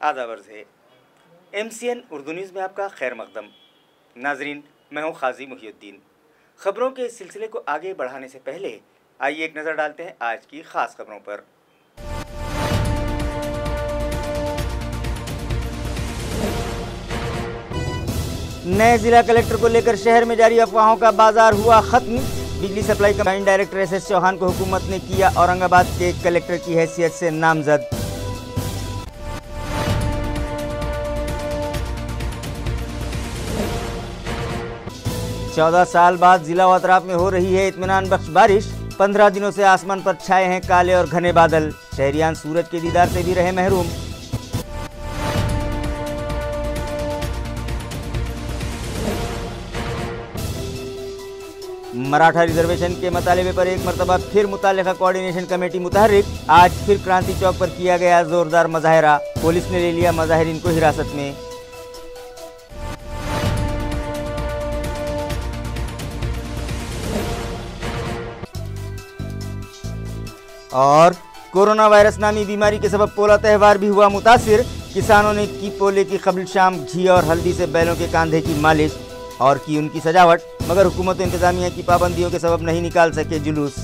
आदाब अर्ज़ है। MCN उर्दू न्यूज़ में आपका खैर मकदम। नाजरीन, मैं हूँ खाजी मुहिउद्दीन। खबरों के इस सिलसिले को आगे बढ़ाने से पहले आइए एक नज़र डालते हैं आज की ख़ास खबरों पर। नए जिला कलेक्टर को लेकर शहर में जारी अफवाहों का बाजार हुआ खत्म। बिजली supply combined director SS Chauhan को हुकूमत ने किया औरंगाबाद के कलेक्टर की हैसियत से नामजद। चौदह साल बाद जिला व अतराफ में हो रही है इत्मीनान बख्श बारिश। 15 दिनों से आसमान पर छाए हैं काले और घने बादल। शहरियान सूरज के दीदार से भी रहे महरूम। मराठा रिजर्वेशन के मुतालबे पर एक मरतबा फिर मुतालिका कोऑर्डिनेशन कमेटी मुतहर्रिक। आज फिर क्रांति चौक पर किया गया जोरदार मुजाहिरा। पुलिस ने ले लिया मुजाहिरीन को हिरासत में। और कोरोना वायरस नामी बीमारी के सबब पोला त्यौहार भी हुआ मुतासिर। किसानों ने की पोले की कबल शाम घी और हल्दी से बैलों के कांधे की मालिश और की उनकी सजावट, मगर हुकूमत इंतजामिया की पाबंदियों के सबब नहीं निकाल सके जुलूस।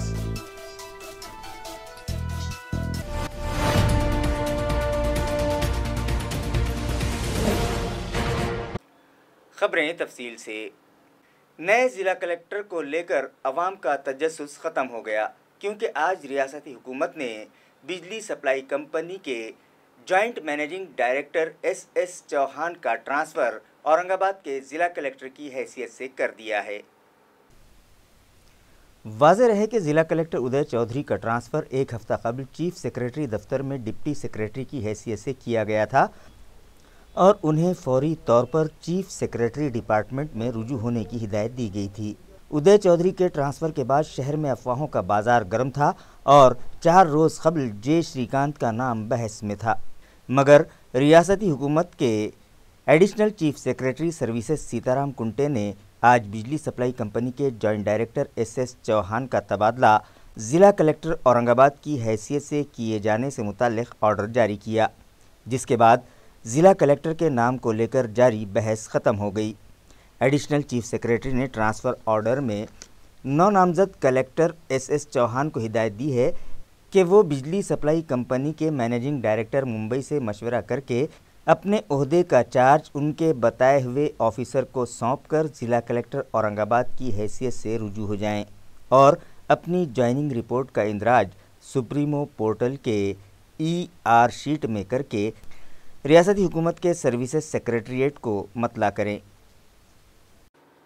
खबरें तफसील से। नए जिला कलेक्टर को लेकर अवाम का तजस्सुस खत्म हो गया, क्योंकि आज रियासती हुकूमत ने बिजली सप्लाई कंपनी के joint managing director SS Chauhan का ट्रांसफ़र औरंगाबाद के ज़िला कलेक्टर की हैसियत से कर दिया है। वाज़ेह रहे कि ज़िला कलेक्टर उदय चौधरी का ट्रांसफ़र एक हफ़्ता कबल चीफ सेक्रेटरी दफ्तर में डिप्टी सेक्रेटरी की हैसियत से किया गया था और उन्हें फौरी तौर पर चीफ सेक्रेटरी डिपार्टमेंट में रुजू होने की हिदायत दी गई थी। उदय चौधरी के ट्रांसफ़र के बाद शहर में अफवाहों का बाजार गर्म था और 4 रोज़ कबल J श्रीकांत का नाम बहस में था, मगर रियासती हुकूमत के additional chief secretary services Sitaram Kunte ने आज बिजली सप्लाई कंपनी के जॉइंट डायरेक्टर SS चौहान का तबादला ज़िला कलेक्टर औरंगाबाद की हैसियत से किए जाने से मुताल्लिक़ ऑर्डर जारी किया, जिसके बाद ज़िला कलेक्टर के नाम को लेकर जारी बहस ख़त्म हो गई। एडिशनल चीफ सेक्रेटरी ने ट्रांसफ़र ऑर्डर में नौ नामजद कलेक्टर SS चौहान को हिदायत दी है कि वो बिजली सप्लाई कंपनी के मैनेजिंग डायरेक्टर मुंबई से मशवरा करके अपने ओहदे का चार्ज उनके बताए हुए ऑफिसर को सौंपकर ज़िला कलेक्टर औरंगाबाद की हैसियत से रुजू हो जाएं और अपनी ज्वाइनिंग रिपोर्ट का इंदराज सुप्रीमो पोर्टल के ER शीट में करके रियासती हुकूमत के सर्विसेज सेक्रेटरीट को मतला करें।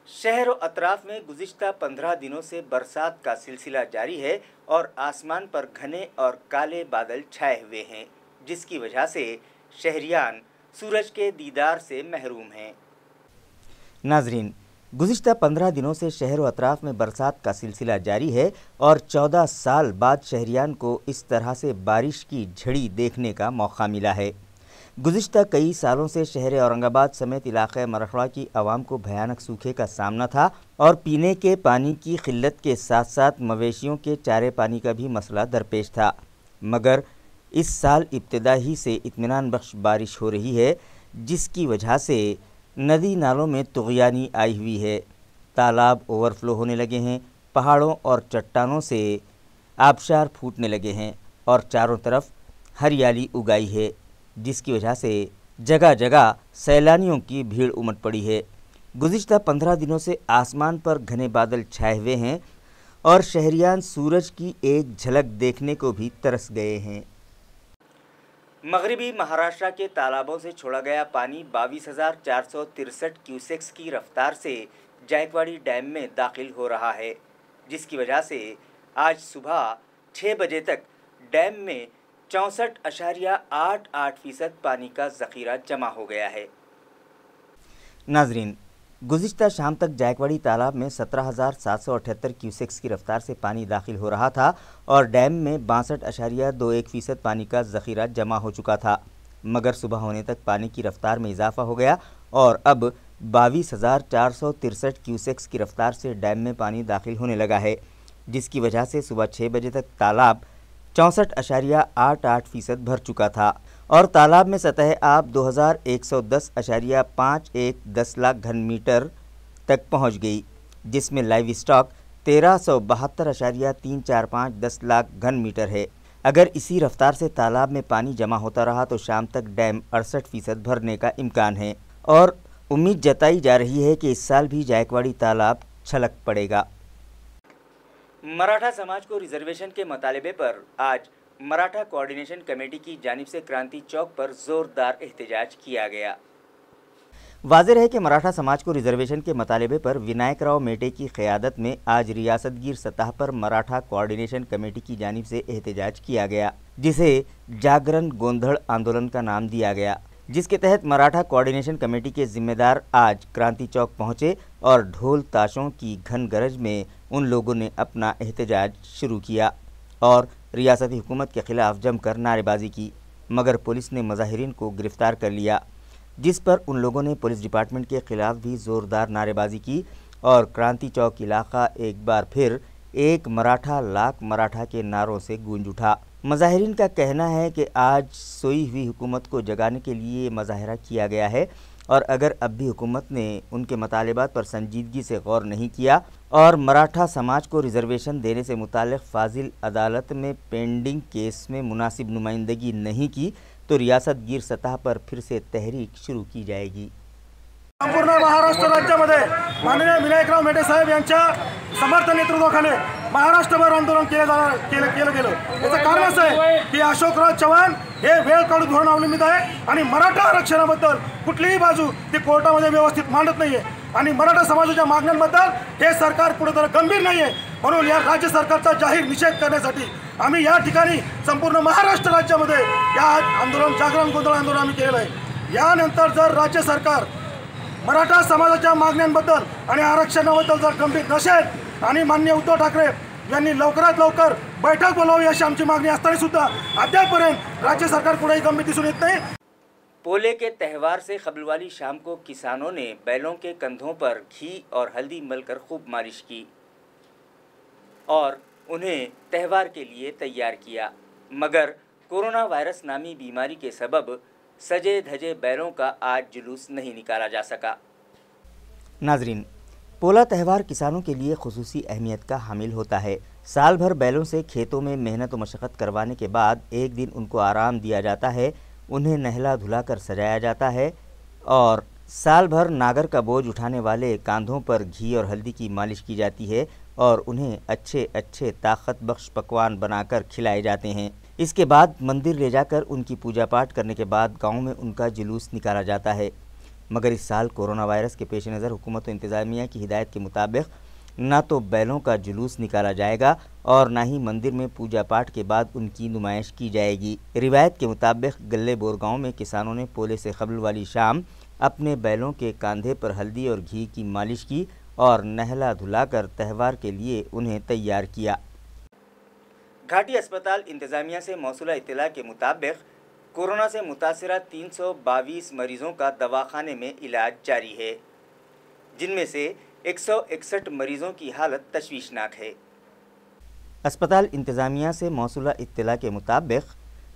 शहर और अतराफ में गुज़िश्ता 15 दिनों से बरसात का सिलसिला जारी है और आसमान पर घने और काले बादल छाए हुए हैं, जिसकी वजह से शहरियान सूरज के दीदार से महरूम हैं। नाजरीन, गुज़िश्ता 15 दिनों से शहर और अतराफ में बरसात का सिलसिला जारी है और 14 साल बाद शहरियान को इस तरह से बारिश की झड़ी देखने का मौका मिला है। गुज़िश्ता कई सालों से शहर औरंगाबाद समेत इलाक़े मरखड़ा की आवाम को भयानक सूखे का सामना था और पीने के पानी की किल्लत के साथ साथ मवेशियों के चारे पानी का भी मसला दरपेश था, मगर इस साल इब्तिदा ही से इत्मीनान बख्श बारिश हो रही है, जिसकी वजह से नदी नालों में तुग़यानी आई हुई है। तालाब ओवरफ्लो होने लगे हैं, पहाड़ों और चट्टानों से आबशार फूटने लगे हैं और चारों तरफ हरियाली उगाई है, जिसकी वजह से जगह जगह सैलानियों की भीड़ उमड़ पड़ी है। गुज़िश्ता 15 दिनों से आसमान पर घने बादल छाए हुए हैं और शहरियान सूरज की एक झलक देखने को भी तरस गए हैं। मगरिबी महाराष्ट्र के तालाबों से छोड़ा गया पानी 22,463 क्यूसेक्स की रफ्तार से जायकवाड़ी डैम में दाखिल हो रहा है, जिसकी वजह से आज सुबह 6 बजे तक डैम में 64.88% पानी का ज़ख़ीरा जमा हो गया है। नाजरीन, गुज़िश्ता शाम तक जायकवाड़ी तालाब में 17,778 क्यूसेक्स की रफ्तार से पानी दाखिल हो रहा था और डैम में 62.21% पानी का ज़ख़ीरा जमा हो चुका था, मगर सुबह होने तक पानी की रफ्तार में इजाफा हो गया और अब 22,463 क्यूसेक्स की रफ्तार से डैम में पानी दाखिल होने लगा है, जिसकी वजह से सुबह 6 बजे तक तालाब 64.88% भर चुका था और तालाब में सतह आब 2110.51 लाख घन मीटर तक पहुंच गई, जिसमें लाइव स्टॉक 1372.345 लाख घन मीटर है। अगर इसी रफ्तार से तालाब में पानी जमा होता रहा तो शाम तक डैम 68% भरने का इम्कान है और उम्मीद जताई जा रही है कि इस साल भी जायकवाड़ी तालाब छलक पड़ेगा। मराठा समाज को रिजर्वेशन के मुतालबे पर आज मराठा कोऑर्डिनेशन कमेटी की जानिब से क्रांति चौक पर जोरदार एहतजाज किया गया। वाज़ेह है कि मराठा समाज को रिजर्वेशन के मुतालबे पर विनायक राव मेटे की क़यादत में आज रियासतगीर सतह पर मराठा कोऑर्डिनेशन कमेटी की जानिब से एहतजाज किया गया, जिसे जागरण गोंधड़ आंदोलन का नाम दिया गया, जिसके तहत मराठा कोऑर्डिनेशन कमेटी के जिम्मेदार आज क्रांति चौक पहुंचे और ढोल ताशों की घन गरज में उन लोगों ने अपना एहतजाज शुरू किया और रियासती हुकूमत के खिलाफ जमकर नारेबाजी की, मगर पुलिस ने मुजाहिरीन को गिरफ्तार कर लिया, जिस पर उन लोगों ने पुलिस डिपार्टमेंट के खिलाफ भी ज़ोरदार नारेबाजी की और क्रांति चौक इलाका एक बार फिर एक मराठा लाख मराठा के नारों से गूंज उठा। मुजाहिरीन का कहना है कि आज सोई हुई हुकूमत को जगाने के लिए मुजाहरा किया गया है और अगर अब भी हुकूमत ने उनके मुतालिबात पर संजीदगी से गौर नहीं किया और मराठा समाज को रिजर्वेशन देने से मुताल्लिक़ फाजिल अदालत में पेंडिंग केस में मुनासिब नुमाइंदगी नहीं की तो रियासतगीर सतह पर फिर से तहरीक शुरू की जाएगी। संपूर्ण महाराष्ट्र राज्यामध्ये माननीय विनायकराव मेटे साहेब यांच्या समर्थ नेतृत्वाखाली महाराष्ट्रभर आंदोलन केलं गेलं। याचं कारण असं आहे की अशोकराव चव्हाण हे वेळ काढून धोरण अवलंबित आहे आणि मराठा आरक्षणाबद्दल कुठलीही बाजू ते कोर्टामध्ये व्यवस्थित मांडत नाहीये आणि मराठा समाजाच्या मागण्यांबद्दल हे सरकार कुठेतरी गंभीर नाहीये। म्हणून या राज्य सरकारचा जाहीर निषेध करण्यासाठी आम्ही या ठिकाणी संपूर्ण महाराष्ट्र राज्यामध्ये या आंदोलन जागरण गोंधळ आंदोलन आम्ही केलेलं आहे। यानंतर जर राज्य सरकार मराठा समाजाच्या मागण्यांबद्दल आणि आरक्षणाबद्दल जर गंभीर नसेल आणि माननीय उद्धव ठाकरे यांनी लवकरात लवकर बैठक बोलावी अशी आमची मागणी असताना सुद्धा अद्यापपर्यंत राज्य सरकार कुठेही गंभीर दिसून येत नहीं। पोले के त्यौहार से कबल वाली शाम को किसानों ने बैलों के कंधों पर घी और हल्दी मलकर खूब मालिश की और उन्हें त्यौहार के लिए तैयार किया, मगर कोरोना वायरस नामी बीमारी के सबब सजे धजे बैलों का आज जुलूस नहीं निकाला जा सका। नाजरीन, पोला त्यौहार किसानों के लिए खुसूसी अहमियत का हामिल होता है। साल भर बैलों से खेतों में मेहनत व मशक्क़त करवाने के बाद एक दिन उनको आराम दिया जाता है, उन्हें नहला धुलाकर सजाया जाता है और साल भर नागर का बोझ उठाने वाले कांधों पर घी और हल्दी की मालिश की जाती है और उन्हें अच्छे अच्छे ताकत बख्श पकवान बनाकर खिलाए जाते हैं। इसके बाद मंदिर ले जाकर उनकी पूजा पाठ करने के बाद गांव में उनका जुलूस निकाला जाता है, मगर इस साल कोरोना वायरस के पेश नज़र हुकूमत इंतज़ामिया की हिदायत के मुताबिक ना तो बैलों का जुलूस निकाला जाएगा और ना ही मंदिर में पूजा पाठ के बाद उनकी नुमाइश की जाएगी। रिवायत के मुताबिक गल्ले बोर गाँव में किसानों ने पोले से कबल वाली शाम अपने बैलों के कंधे पर हल्दी और घी की मालिश की और नहला धुलाकर त्यौहार के लिए उन्हें तैयार किया। घाटी अस्पताल इंतज़ामिया से मौसूला इत्तला के मुताबिक कोरोना से मुतासरा 322 मरीज़ों का दवाखाने में इलाज जारी है, जिनमें से 161 मरीज़ों की हालत तशवीशनाक है। अस्पताल इंतज़ामिया से मौसूला इत्तला के मुताबिक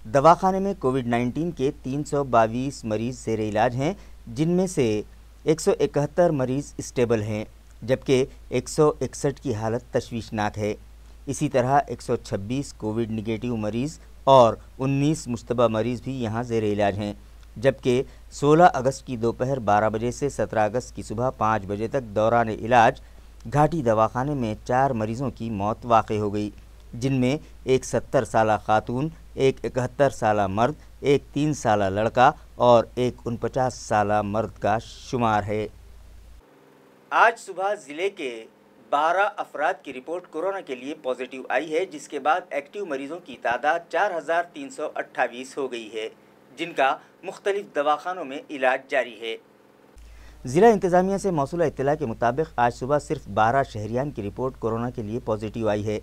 दवाखाने में कोविड-19 के 322 मरीज़ ज़ेर इलाज हैं, जिनमें से 171 मरीज़ स्टेबल हैं, जबकि 161 की हालत तशवीशनाक है। इसी तरह 126 कोविड निगेटिव मरीज़ और 19 मुश्तबा मरीज़ भी यहाँ ज़ेर इलाज हैं, जबकि 16 अगस्त की दोपहर 12 बजे से 17 अगस्त की सुबह 5 बजे तक दौरान इलाज घाटी दवाखाने में 4 मरीज़ों की मौत वाक़ हो गई, जिनमें एक 70 साला खातून, एक 71 साला मर्द, एक 3 साला लड़का और एक 49 साला मर्द का शुमार है। आज सुबह ज़िले के 12 अफराद की रिपोर्ट कोरोना के लिए पॉजिटिव आई है, जिसके बाद एक्टिव मरीज़ों की तादाद 4328 हो गई है, जिनका मुख्तलिफ दवाखानों में इलाज जारी है। ज़िला इंतज़ामिया से मौसूला इत्तला के मुताबिक आज सुबह सिर्फ 12 शहरियान की रिपोर्ट कोरोना के लिए पॉजिटिव आई है,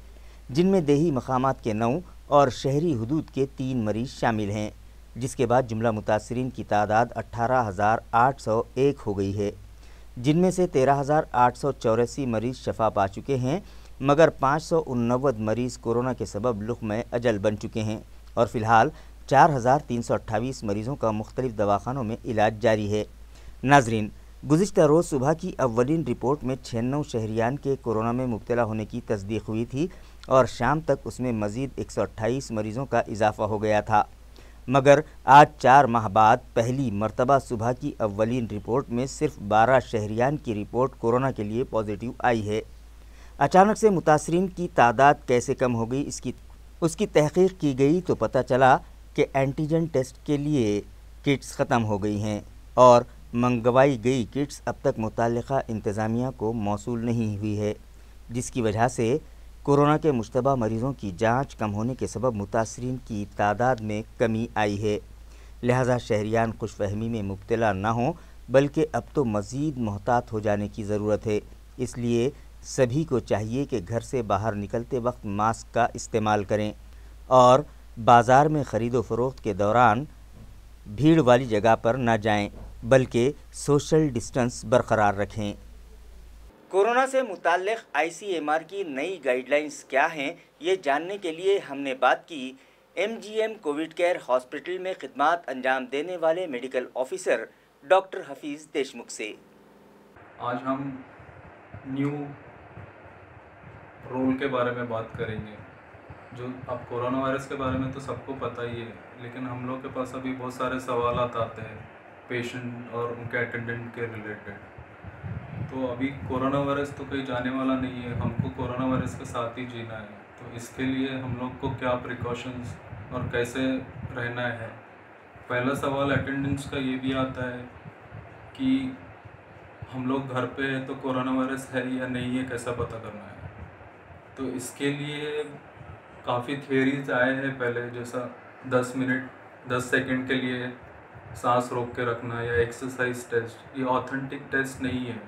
जिनमें देही मकामात के 9 और शहरी हुदूद के 3 मरीज़ शामिल हैं, जिसके बाद जुमला मुतासरीन की तादाद 18,801 हो गई है, जिनमें से 13,884 मरीज़ शफा पा चुके हैं, मगर 589 मरीज़ कोरोना के सबब लुक़्मे अजल बन चुके हैं और फ़िलहाल 4,328 मरीज़ों का मुख्तलिफ दवाखानों में इलाज जारी है। नाजरीन, गुज़िश्ता रोज़ सुबह की अव्वलीन रिपोर्ट में 96 शहरियान के कोरोना में मुब्तला होने की तस्दीक हुई थी और शाम तक उसमें मज़ीद 128 मरीज़ों का इजाफ़ा हो गया था। मगर आज 4 माह बाद पहली मरतबा सुबह की अव्वलीन रिपोर्ट में सिर्फ 12 शहरियान की रिपोर्ट कोरोना के लिए पॉजिटिव आई है। अचानक से मुतासरीन की तादाद कैसे कम हो गई, उसकी तहकीक की गई तो पता चला कि एंटीजन टेस्ट के लिए किट्स ख़त्म हो गई हैं और मंगवाई गई किट्स अब तक मुतल्लिक़ा इंतज़ामिया को मौसूल नहीं हुई है, जिसकी वजह से कोरोना के मुश्तबा मरीज़ों की जांच कम होने के सबब मुतासरीन की तादाद में कमी आई है। लिहाजा शहरियान खुशफहमी में मुब्तला न हों, बल्कि अब तो मज़ीद मोहतात हो जाने की ज़रूरत है। इसलिए सभी को चाहिए कि घर से बाहर निकलते वक्त मास्क का इस्तेमाल करें और बाज़ार में ख़रीदो फ़रोख्त के दौरान भीड़ वाली जगह पर न जाएं, बल्कि सोशल डिस्टेंस बरकरार रखें। कोरोना से मुताल्लिक़ ICMR की नई गाइडलाइंस क्या हैं, ये जानने के लिए हमने बात की MGM कोविड केयर हॉस्पिटल में खिदमात अंजाम देने वाले medical officer doctor Hafeez Deshmukh से। आज हम न्यू रूल के बारे में बात करेंगे। जो अब कोरोना वायरस के बारे में तो सबको पता ही है, लेकिन हम लोग के पास अभी बहुत सारे सवाल आते हैं पेशेंट और उनके अटेंडेंट के रिलेटेड। तो अभी कोरोना वायरस तो कहीं जाने वाला नहीं है, हमको कोरोना वायरस के साथ ही जीना है। तो इसके लिए हम लोग को क्या प्रिकॉशंस और कैसे रहना है। पहला सवाल अटेंडेंस का ये भी आता है कि हम लोग घर पे हैं तो कोरोना वायरस है या नहीं है, कैसा पता करना है। तो इसके लिए काफ़ी थियरीज आए हैं पहले, जैसा 10 मिनट 10 सेकंड के लिए सांस रोक के रखना या एक्सरसाइज टेस्ट। ये ऑथेंटिक टेस्ट नहीं है।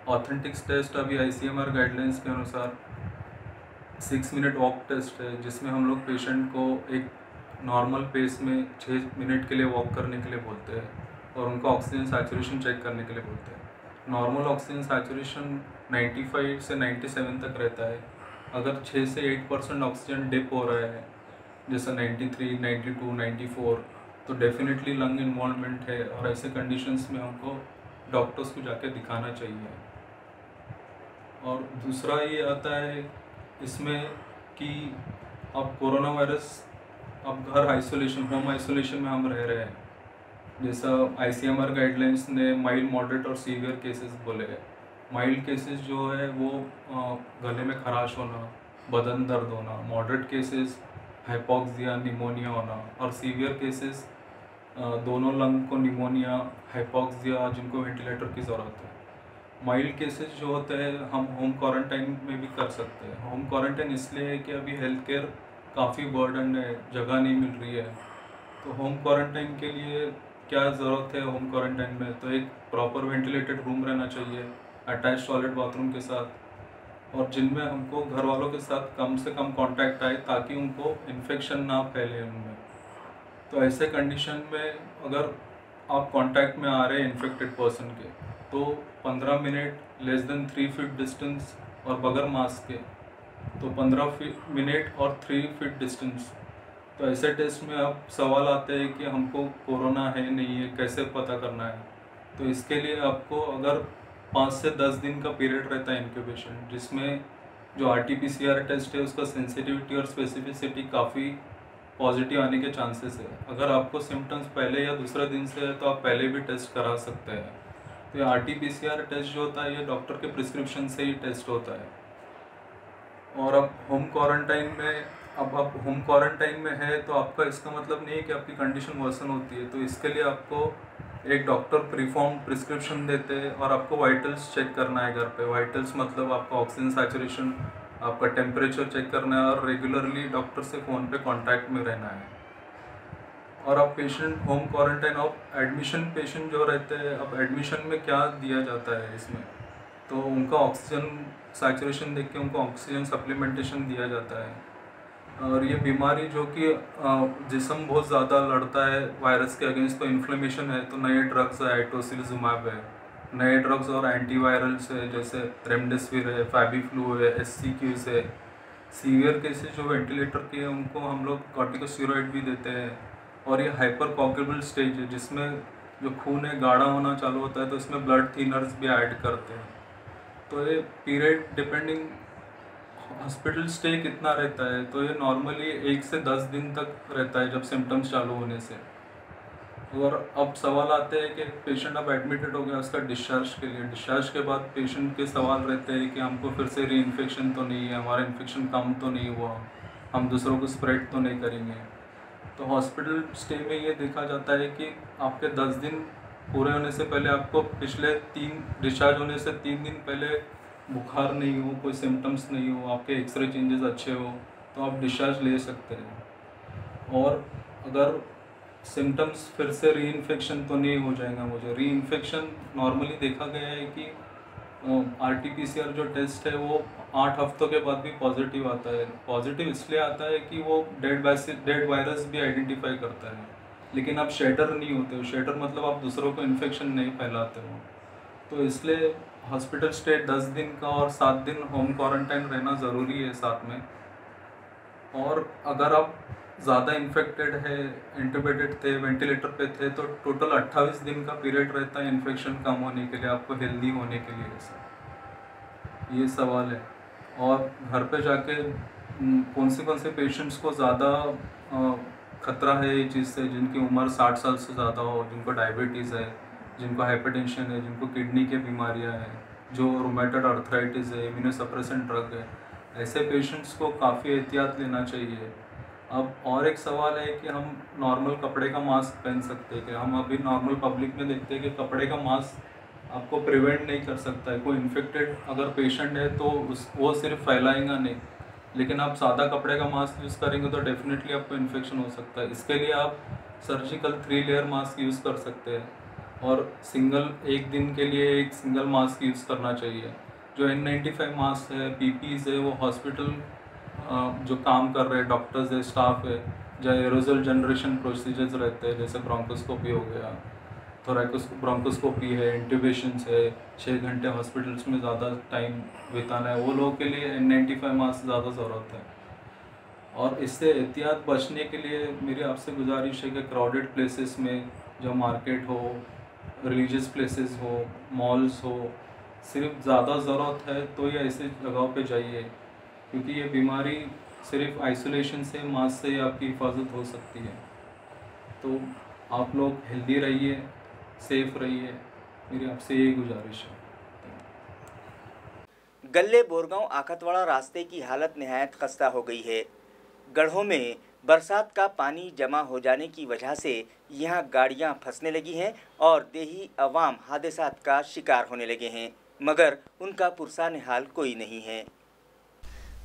ऑथेंटिक टेस्ट अभी ICMR गाइडलाइंस के अनुसार 6 मिनट वॉक टेस्ट है, जिसमें हम लोग पेशेंट को एक नॉर्मल पेस में 6 मिनट के लिए वॉक करने के लिए बोलते हैं और उनका ऑक्सीजन सैचुरेशन चेक करने के लिए बोलते हैं। नॉर्मल ऑक्सीजन सैचुरेशन 95 से 97 तक रहता है। अगर 6 से 8% ऑक्सीजन डिप हो रहा है, जैसा 93, 92, 94, तो डेफिनेटली लंग इन्वॉल्वमेंट है और ऐसे कंडीशंस में हमको डॉक्टर्स को जाके दिखाना चाहिए। और दूसरा ये आता है इसमें कि अब कोरोना वायरस अब घर आइसोलेशन, होम आइसोलेशन में हम रह रहे हैं। जैसा ICMR गाइडलाइंस ने माइल्ड, मॉडरेट और सीवियर केसेस बोले हैं। माइल्ड केसेस जो है वो गले में खराश होना, बदन दर्द होना, मॉडरेट केसेस हाइपोक्सिया, निमोनिया होना, और सीवियर केसेस दोनों लंग को निमोनिया, हाइपोक्सिया, जिनको वेंटिलेटर की ज़रूरत है। माइल्ड केसेस जो होते हैं हम होम क्वारंटाइन में भी कर सकते हैं। होम क्वारंटाइन इसलिए है कि अभी हेल्थ केयर काफ़ी बर्डन है, जगह नहीं मिल रही है। तो होम क्वारंटाइन के लिए क्या ज़रूरत है होम क्वारंटाइन में, तो एक प्रॉपर वेंटिलेटेड रूम रहना चाहिए अटैच टॉयलेट बाथरूम के साथ, और जिनमें हमको घर वालों के साथ कम से कम कांटेक्ट आए ताकि उनको इन्फेक्शन ना फैले उनमें। तो ऐसे कंडीशन में अगर आप कांटेक्ट में आ रहे हैं इन्फेक्टेड पर्सन के, तो 15 minute less than 3 feet distance और बगैर मास्क के तो 15 मिनट और 3 फीट डिस्टेंस। तो ऐसे टेस्ट में अब सवाल आते हैं कि हमको कोरोना है नहीं है, कैसे पता करना है। तो इसके लिए आपको अगर 5 से 10 दिन का पीरियड रहता है इंक्यूबेशन, जिसमें जो RT-PCR टेस्ट है उसका सेंसिटिविटी और स्पेसिफिसिटी काफ़ी पॉजिटिव आने के चांसेस है। अगर आपको सिम्टम्स पहले या दूसरे दिन से है तो आप पहले भी टेस्ट करा सकते हैं। तो ये RT-PCR टेस्ट जो होता है ये डॉक्टर के प्रिस्क्रिप्शन से ही टेस्ट होता है। और अब होम क्वारंटाइन में आप होम क्वारंटाइन में है तो आपका इसका मतलब नहीं है कि आपकी कंडीशन वर्सन होती है। तो इसके लिए आपको एक डॉक्टर प्रीफॉर्म प्रिस्क्रिप्शन देते हैं और आपको वाइटल्स चेक करना है घर पे। वाइटल्स मतलब आपका ऑक्सीजन सैचुरेशन, आपका टेम्परेचर चेक करना है और रेगुलरली डॉक्टर से फ़ोन पे कांटेक्ट में रहना है। और अब पेशेंट होम क्वारंटाइन और एडमिशन पेशेंट जो रहते हैं, अब एडमिशन में क्या दिया जाता है इसमें, तो उनका ऑक्सीजन सैचुरेशन देख के उनको ऑक्सीजन सप्लीमेंटेशन दिया जाता है। और ये बीमारी जो कि जिस्म बहुत ज़्यादा लड़ता है वायरस के अगेंस्ट, तो इन्फ्लेमेशन है, तो नए ड्रग्स है, टोसिलिजुमैब है, नए ड्रग्स और एंटीवायरल्स है जैसे रेमडेसिविर है, फैबीफ्लू है, SCQs है। सीवियर केसेस जो वेंटिलेटर के हैं उनको हम लोग कॉर्टिकोस्टेरॉइड भी देते हैं, और ये हाइपर कॉग्युलेबल स्टेज है जिसमें जो खून है गाढ़ा होना चालू होता है, तो इसमें ब्लड थिनर्स भी ऐड करते हैं। तो ये पीरियड डिपेंडिंग हॉस्पिटल स्टे कितना रहता है, तो ये नॉर्मली 1 से 10 दिन तक रहता है जब सिम्टम्स चालू होने से। और अब सवाल आते हैं कि पेशेंट अब एडमिटेड हो गया उसका डिस्चार्ज के लिए, डिस्चार्ज के बाद पेशेंट के सवाल रहते हैं कि हमको फिर से री इन्फेक्शन तो नहीं है, हमारा इन्फेक्शन कम तो नहीं हुआ, हम दूसरों को स्प्रेड तो नहीं करेंगे। तो हॉस्पिटल स्टे में ये देखा जाता है कि आपके 10 दिन पूरे होने से पहले आपको पिछले 3 डिस्चार्ज होने से 3 दिन पहले बुखार नहीं हो, कोई सिम्टम्स नहीं हो, आपके एक्सरे चेंजेस अच्छे हो, तो आप डिस्चार्ज ले सकते हैं। और अगर सिम्टम्स फिर से री इन्फेक्शन तो नहीं हो जाएगा। मुझे री इन्फेक्शन नॉर्मली देखा गया है कि RT-PCR जो टेस्ट है वो 8 हफ्तों के बाद भी पॉजिटिव आता है। पॉजिटिव इसलिए आता है कि वो डेड वायरस भी आइडेंटिफाई करता है, लेकिन आप शेडर नहीं होते हो। शेडर मतलब आप दूसरों को इन्फेक्शन नहीं फैलाते हो। तो इसलिए हॉस्पिटल स्टे 10 दिन का और 7 दिन होम क्वारंटाइन रहना ज़रूरी है साथ में। और अगर आप ज़्यादा इन्फेक्टेड है, इंटुबेटेड थे, वेंटिलेटर पे थे, तो टोटल 28 दिन का पीरियड रहता है इन्फेक्शन कम होने के लिए, आपको हेल्दी होने के लिए। सर ये सवाल है। और घर पे जाके कौन से पेशेंट्स को ज़्यादा खतरा है ये चीज़ से, जिनकी उम्र 60 साल से ज़्यादा हो, जिनको डायबिटीज़ है, जिनको हाइपरटेंशन है, जिनको किडनी की बीमारियां हैं, जो रोमेटॉइड आर्थराइटिस है, इम्यूनोसप्रेसेंट ड्रग है, ऐसे पेशेंट्स को काफ़ी एहतियात लेना चाहिए। अब और एक सवाल है कि हम नॉर्मल कपड़े का मास्क पहन सकते हैं कि हम अभी नॉर्मल पब्लिक में देखते हैं कि कपड़े का मास्क आपको प्रिवेंट नहीं कर सकता है। कोई इन्फेक्टेड अगर पेशेंट है तो वो सिर्फ फैलाएगा नहीं, लेकिन आप सादा कपड़े का मास्क यूज़ करेंगे तो डेफिनेटली आपको इन्फेक्शन हो सकता है। इसके लिए आप सर्जिकल 3 लेयर मास्क यूज़ कर सकते हैं, और एक दिन के लिए एक सिंगल मास्क यूज़ करना चाहिए। जो N95 मास्क है, PPEs है, वो हॉस्पिटल जो काम कर रहे हैं डॉक्टर्स है, स्टाफ है, जहाँ एरोजल जनरेशन प्रोसीजर्स रहते हैं, जैसे ब्रोंकोस्कोपी हो गया, ब्रोंकोस्कोपी है, इंट्यूबेशंस है, 6 घंटे हॉस्पिटल्स में ज़्यादा टाइम बिताना है, वो लोगों के लिए N95 मास्क ज़्यादा ज़रूरत है। और इससे एहतियात बचने के लिए मेरी आपसे गुजारिश है कि क्राउडेड प्लेसेस में, जो मार्केट हो, रिलीजियस प्लेसेस हो, मॉल्स हो, सिर्फ ज़्यादा ज़रूरत है तो ये ऐसे जगहों पे जाइए, क्योंकि ये बीमारी सिर्फ आइसोलेशन से, मास्क से आपकी हिफाजत हो सकती है। तो आप लोग हेल्दी रहिए, सेफ रहिए, मेरी आपसे यही गुजारिश है। गल्ले बोरगांव आखतवाड़ा रास्ते की हालत निहायत खस्ता हो गई है। गढ़ों में बरसात का पानी जमा हो जाने की वजह से यहां गाड़ियां फंसने लगी हैं और देही अवाम हादसात का शिकार होने लगे हैं, मगर उनका पुरसान हाल कोई नहीं है।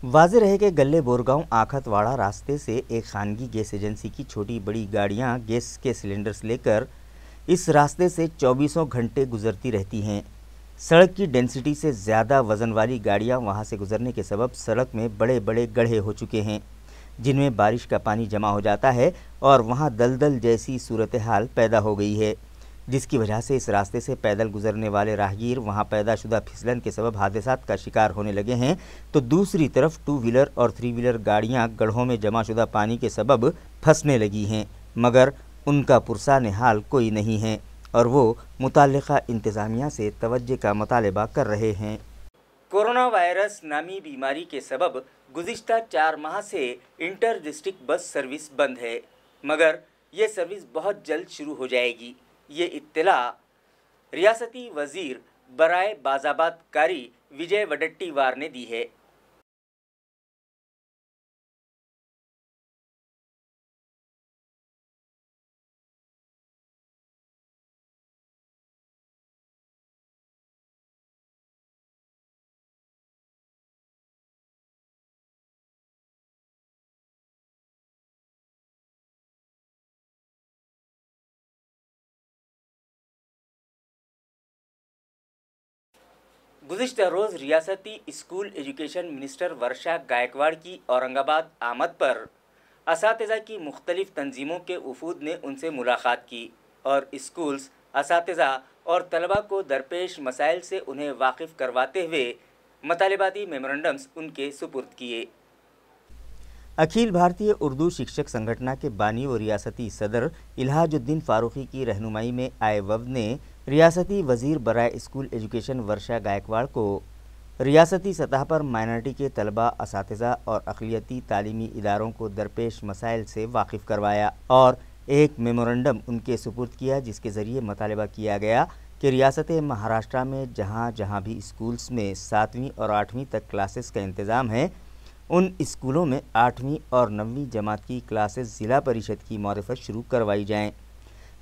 वाज़ेह रहे कि गल्ले बोरगांव आखतवाड़ा रास्ते से एक खानगी गैस एजेंसी की छोटी बड़ी गाड़ियां गैस के सिलेंडर्स लेकर इस रास्ते से 24 घंटे गुजरती रहती हैं। सड़क की डेंसिटी से ज़्यादा वज़न वाली गाड़ियां वहां से गुजरने के सबब सड़क में बड़े बड़े गड्ढे हो चुके हैं, जिनमें बारिश का पानी जमा हो जाता है और वहां दलदल जैसी सूरत हाल पैदा हो गई है, जिसकी वजह से इस रास्ते से पैदल गुजरने वाले राहगीर वहां पैदाशुदा फिसलन के सबब हादसात का शिकार होने लगे हैं, तो दूसरी तरफ 2 व्हीलर और 3 व्हीलर गाड़ियां गड्ढों में जमाशुदा पानी के सबब फंसने लगी हैं, मगर उनका पुरसान हाल कोई नहीं है और वो मुताल्लिका इंतज़ामिया से तवज्जो का मुतालबा कर रहे हैं। कोरोना वायरस नामी बीमारी के सबब गुज़िश्ता 4 माह से इंटर डिस्ट्रिक्ट बस सर्विस बंद है, मगर ये सर्विस बहुत जल्द शुरू हो जाएगी। ये इत्तला रियासती वज़ीर बराए बाज़ाबात कारी विजय वडट्टीवार ने दी है। गुज़िश्ता रोज़ रियासती स्कूल एजुकेशन मिनिस्टर वर्षा गायकवाड़ की औरंगाबाद आमद पर असातिज़ा की मुख्तलिफ तंजीमों के वफूद ने उनसे मुलाकात की और स्कूल्स, असातिज़ा और तलबा को दरपेश मसाइल से उन्हें वाकिफ़ करवाते हुए मतालिबाती मेमोरेंडम्स उनके सुपुर्द किए। अखिल भारतीय उर्दू शिक्षक संगठन के बानी और रियासती सदर इल्हाजुद्दीन फारूकी की रहनुमाई में आए वफद ने रियासती वजीर बराए स्कूल एजुकेशन वर्षा गायकवाड़ को रियासती सतह पर माइनॉरिटी के तलबा, असातिज़ा और अक़लियती तालीमी इदारों को दरपेश मसाइल से वाकिफ़ करवाया और एक मेमोरेंडम उनके सुपुर्द किया, जिसके ज़रिए मुतालबा किया गया कि रियासत महाराष्ट्र में जहाँ जहाँ भी स्कूल्स में 7वीं और 8वीं तक क्लासेस का इंतज़ाम है, उन स्कूलों में 8वीं और 9वीं जमात की क्लासेस ज़िला परिषद की मारिफत शुरू करवाई जाएँ।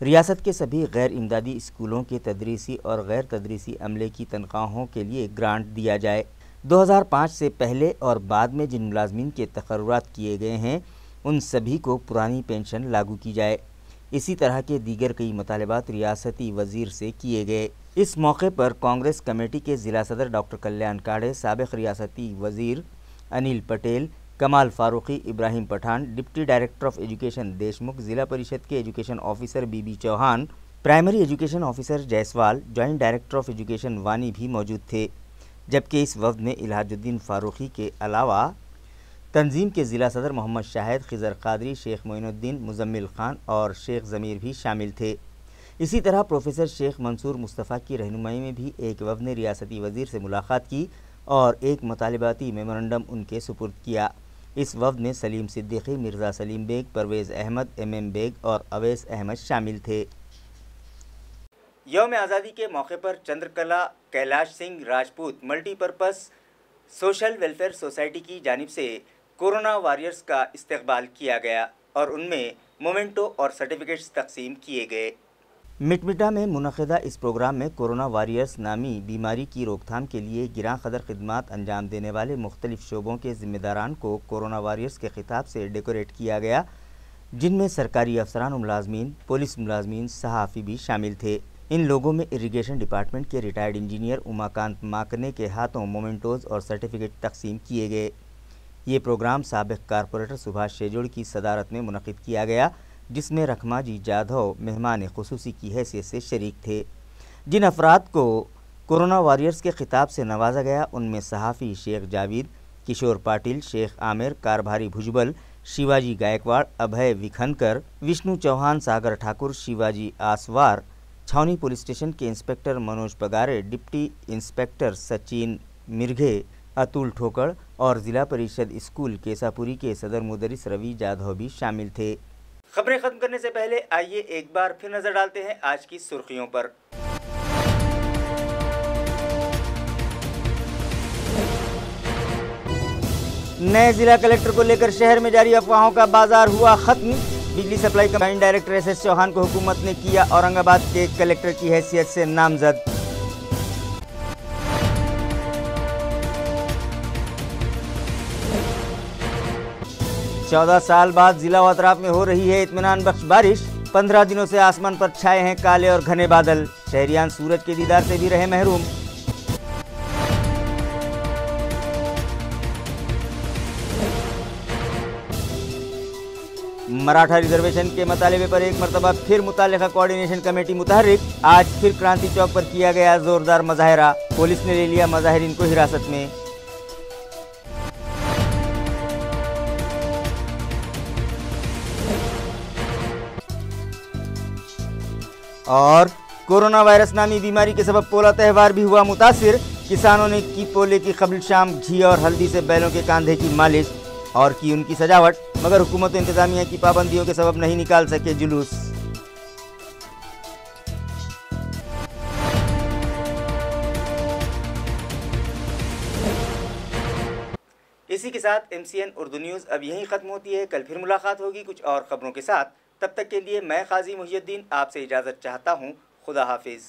रियासत के सभी गैर इमदादी स्कूलों के तदरीसी और गैर तदरीसी अमले की तनख्वाहों के लिए ग्रांट दिया जाए। 2005 से पहले और बाद में जिन मुलाजमीन के तकर्रुरात किए गए हैं, उन सभी को पुरानी पेंशन लागू की जाए। इसी तरह के दीगर कई मुतालबात रियासती वज़ीर से किए गए। इस मौके पर कांग्रेस कमेटी के ज़िला सदर डॉक्टर कल्याण काड़े, साबिक़ रियासती वज़ीर Anil Patel, Kamal Farooqui, Ibrahim Pathan, deputy director of education Deshmukh, Zilla Parishad के education officer BB Chauhan, primary education officer Jaiswal, joint director of education Wani भी मौजूद थे। जबकि इस वफ्द में इल्हाजुद्दीन फारूकी के अलावा तंजीम के ज़िला सदर मोहम्मद शाहिद, खिज़र कादरी, शेख मोइनुद्दीन, मुजम्मिल खान और शेख ज़मीर भी शामिल थे। इसी तरह प्रोफेसर शेख मंसूर मुस्तफ़ा की रहनुमाई में भी एक वफ्द ने रियासती वज़ीर से मुलाकात की और एक मुतालिबाती मेमोरेंडम उनके सुपुर्द किया। इस वफ्द में सलीम सिद्दीकी, मिर्ज़ा सलीम बेग, परवेज़ अहमद, MM बेग और अवैस अहमद शामिल थे। यौम आज़ादी के मौके पर Chandrakala Kailash Singh Rajput multipurpose social welfare society की जानिब से कोरोना वॉरियर्स का इस्तकबाल किया गया और उनमें मोमेंटो और सर्टिफिकेट्स तकसीम किए गए। मिटमिटा में मुनक़िदा इस प्रोग्राम में कोरोना वॉरियर्स नामी बीमारी की रोकथाम के लिए गिरां क़दर खिदमात अंजाम देने वाले मुख्तलिफ़ शोबों के ज़िम्मेदारान को कोरोना वॉरियर्स के खिताब से डेकोरेट किया गया, जिनमें सरकारी अफसरान और मुलाजमीन, पुलिस मुलाजमीन, सहाफ़ी भी शामिल थे। इन लोगों में इरिगेशन डिपार्टमेंट के रिटायर्ड इंजीनियर उमाकांत माकने के हाथों मोमेंटोज़ और सर्टिफिकेट तकसीम किए गए। ये प्रोग्राम साबिक़ कारपोरेटर सुभाष शेजोड़ की सदारत में मुनक़िद किया गया, जिसमें रखमाजी जाधव मेहमान खुसूसी की हैसियत से शरीक थे। जिन अफराद को कोरोना वॉरियर्स के खिताब से नवाजा गया, उनमें सहाफ़ी शेख जावेद, किशोर पाटिल, शेख आमिर, कारभारी भुजबल, शिवाजी गायकवाड़, अभय विखनकर, विष्णु चौहान, सागर ठाकुर, शिवाजी आसवार, छावनी पुलिस स्टेशन के inspector Manoj Pagare, deputy inspector Sachin Mirghe, Atul Thokad और ज़िला परिषद स्कूल केसापुरी के सदर मुदरिस रवि जाधव भी शामिल थे। खबरें खत्म करने से पहले आइए एक बार फिर नजर डालते हैं आज की सुर्खियों पर। नए जिला कलेक्टर को लेकर शहर में जारी अफवाहों का बाजार हुआ खत्म। बिजली supply combined director SS Chauhan को हुकूमत ने किया औरंगाबाद के कलेक्टर की हैसियत से नामजद। चौदह साल बाद जिला व अतराफ में हो रही है इत्मीनान बख्श बारिश। 15 दिनों से आसमान पर छाए हैं काले और घने बादल। शहरियान सूरज के दीदार से भी रहे महरूम। मराठा रिजर्वेशन के मुतालबे पर एक मरतबा फिर मुतालिका कोऑर्डिनेशन कमेटी मुतहर्रिक। आज फिर क्रांति चौक पर किया गया जोरदार मुजाहिरा। पुलिस ने ले लिया मुजाहिरीन को हिरासत में। और कोरोना वायरस नामी बीमारी के सबब पोला त्यौहार भी हुआ मुतासिर। किसानों ने की पोले की कबल शाम घी और हल्दी से बैलों के कांधे की मालिश और की उनकी सजावट, मगर हुकूमत इंतजामिया की पाबंदियों के सबब नहीं निकाल सके जुलूस। इसी के साथ MCN उर्दू न्यूज़ अब यहीं ख़त्म होती है। कल फिर मुलाकात होगी कुछ और ख़बरों के साथ। तब तक के लिए मैं काजी मुहियुद्दीन आपसे इजाज़त चाहता हूँ। खुदा हाफिज़।